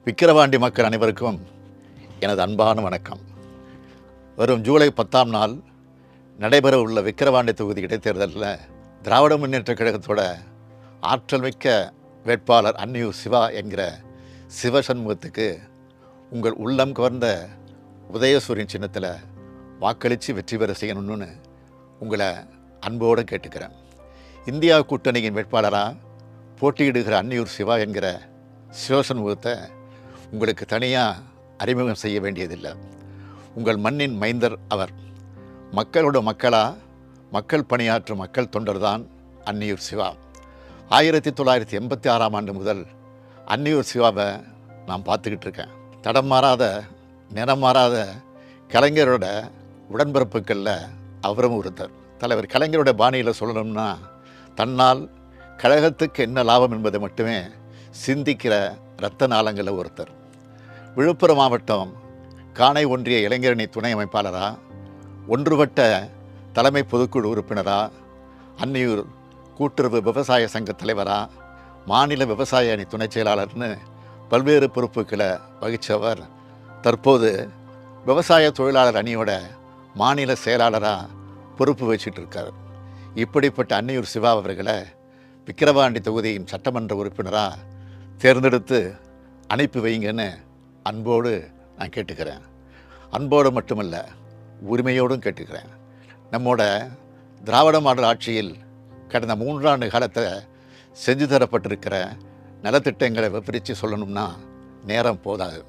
விக்கிரவாண்டி மக்கள் அனைவருக்கும் எனது அன்பான வணக்கம். வரும் ஜூலை 10ஆம் நாள் நடைபெற உள்ள விக்கிரவாண்டி தொகுதி இடைத்தேர்தலில் திராவிட முன்னேற்ற கழகத்தோட ஆற்றல் மிக்க வேட்பாளர் அன்னியூர் சிவா என்கிற சிவசண்முகத்துக்கு உங்கள் உள்ளம் கவர்ந்த உதயசூரியன் சின்னத்தில் வாக்களித்து வெற்றி பெற செய்யணும்னு உங்களை அன்போடு கேட்டுக்கிறேன். இந்தியா கூட்டணியின் வேட்பாளராக போட்டியிடுகிற அன்னியூர் சிவா என்கிற சிவசண்முகத்தை உங்களுக்கு தனியாக அறிமுகம் செய்ய வேண்டியதில்லை. உங்கள் மண்ணின் மைந்தர் அவர். மக்களோட மக்கள் பணியாற்றும் மக்கள் தொண்டர் தான் அன்னியூர் சிவா. 1986ஆம் ஆண்டு முதல் அன்னியூர் சிவாவை நான் பார்த்துக்கிட்டு இருக்கேன். தடம் மாறாத நிறம் மாறாத கலைஞரோட உடன்பிறப்புகளில் அவரும் ஒருத்தர். தலைவர் கலைஞரோட பாணியில் சொல்லணும்னா, தன்னால் கழகத்துக்கு என்ன லாபம் என்பதை மட்டுமே சிந்திக்கிற இரத்த நாளங்களில் ஒருத்தர். விழுப்புரம் மாவட்டம் காணை ஒன்றிய இளைஞரணி துணை அமைப்பாளராக, ஒன்றுபட்ட தலைமை பொதுக்குழு உறுப்பினராக, அன்னியூர் கூட்டுறவு விவசாய சங்க தலைவராக, மாநில விவசாய அணி துணை செயலாளர்னு பல்வேறு பொறுப்புகளை வகித்தவர் தற்போது விவசாய தொழிலாளர் அணியோட மாநில செயலாளராக பொறுப்பு வச்சுட்டு இருக்கார். இப்படிப்பட்ட அன்னியூர் சிவா அவர்களை விக்கிரவாண்டி தொகுதியின் சட்டமன்ற உறுப்பினராக தேர்ந்தெடுத்து அனுப்பி வைங்கன்னு அன்போடு நான் கேட்டுக்கிறேன். அன்போடு மட்டுமல்ல, உரிமையோடும் கேட்டுக்கிறேன். நம்மோட திராவிட மாடல் ஆட்சியில் கடந்த 3 ஆண்டு காலத்தை செஞ்சு தரப்பட்டிருக்கிற நலத்திட்டங்களை விவரித்து சொல்லணும்னா நேரம் போதாது.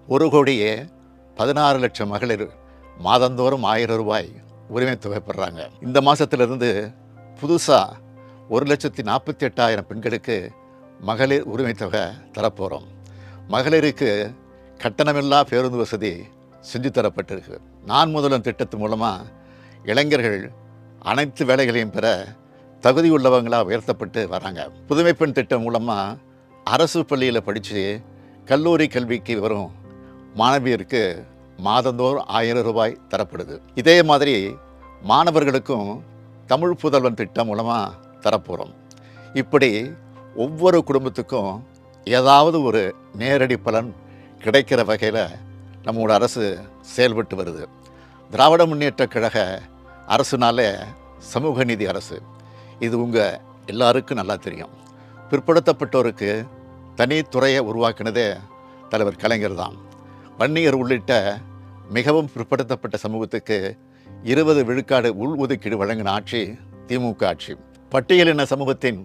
1,16,00,000 மகளிர் மாதந்தோறும் 1000 ரூபாய் உரிமை தொகை பெறுறாங்க. இந்த மாதத்திலிருந்து புதுசாக 1,48,000 பெண்களுக்கு மகளிர் உரிமை தொகை தரப்போகிறோம். மகளிருக்கு கட்டணமில்லா பேருந்து வசதி செஞ்சு தரப்பட்டிருக்கு. நான் முதல்வன் திட்டத்து மூலமாக இளைஞர்கள் அனைத்து வேலைகளையும் பெற தகுதி உள்ளவங்களாக உயர்த்தப்பட்டு வராங்க. புதுமை பெண் திட்டம் மூலமாக அரசு பள்ளியில் படித்து கல்லூரி கல்விக்கு வரும் மாணவியருக்கு மாதந்தோறும் 1000 ரூபாய் தரப்படுது. இதே மாதிரி மாணவர்களுக்கும் தமிழ் புதல்வன் திட்டம் மூலமாக தரப்போகிறோம். இப்படி ஒவ்வொரு குடும்பத்துக்கும் ஏதாவது ஒரு நேரடி பலன் கிடைக்கிற வகையில் நம்மளோட அரசு செயல்பட்டு வருது. திராவிட முன்னேற்ற கழக அரசுனாலே சமூக நீதி அரசு. இது உங்கள் எல்லாருக்கும் நல்லா தெரியும். பிற்படுத்தப்பட்டோருக்கு தனித்துறையை உருவாக்கினதே தலைவர் கலைஞர் தான். வன்னியர் உள்ளிட்ட மிகவும் பிற்படுத்தப்பட்ட சமூகத்துக்கு 20 விழுக்காடு உள் ஒதுக்கீடு வழங்கின ஆட்சி திமுக ஆட்சி. பட்டியலின சமூகத்தின்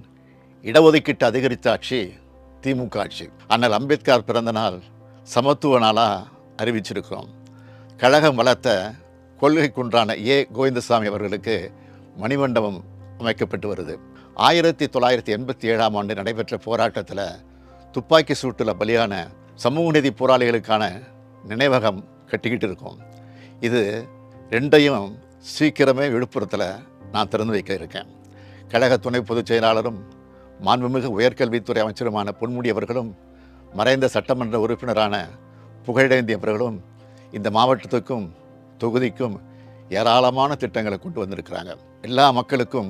இடஒதுக்கீட்டு அதிகரித்த ஆட்சி திமுக ஆட்சி. அண்ணல் அம்பேத்கர் பிறந்த நாள் சமத்துவ நாளாக அறிவிச்சிருக்கிறோம். கழகம் வளர்த்த கொள்கை குன்றான கோவிந்தசாமி அவர்களுக்கு மணிமண்டபம் அமைக்கப்பட்டு வருது. 1987ஆம் ஆண்டு நடைபெற்ற போராட்டத்தில் துப்பாக்கி சூட்டில் பலியான சமூக நீதி போராளிகளுக்கான நினைவகம் கட்டிக்கிட்டு இருக்கோம். இது 2ஐயும் சீக்கிரமே விழுப்புரத்தில் நான் திறந்து வைக்க இருக்கேன். கழக துணை பொதுச் செயலாளரும் மாண்புமிகு உயர்கல்வித்துறை அமைச்சருமான பொன்முடி அவர்களும், மறைந்த சட்டமன்ற உறுப்பினரான புகழேந்தி அவர்களும் இந்த மாவட்டத்துக்கும் தொகுதிக்கும் ஏராளமான திட்டங்களை கொண்டு வந்திருக்கிறாங்க. எல்லா மக்களுக்கும்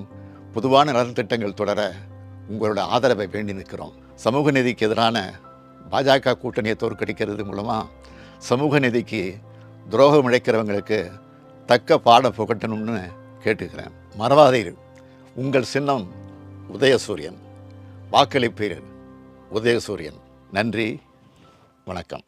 பொதுவான நலத்திட்டங்கள் தொடர உங்களோட ஆதரவை வேண்டி நிற்கிறோம். சமூக நீதிக்கு எதிரான பாஜக கூட்டணியை தோற்கடிக்கிறது மூலமாக சமூக நீதிக்கு துரோகம் இழைக்கிறவங்களுக்கு தக்க பாடம் புகட்டணும்னு கேட்டுக்கிறேன். மறவாதீர்கள், உங்கள் சின்னம் உதயசூரியன். வாக்களிப்பீர்கள் உதயசூரியன். நன்றி, வணக்கம்.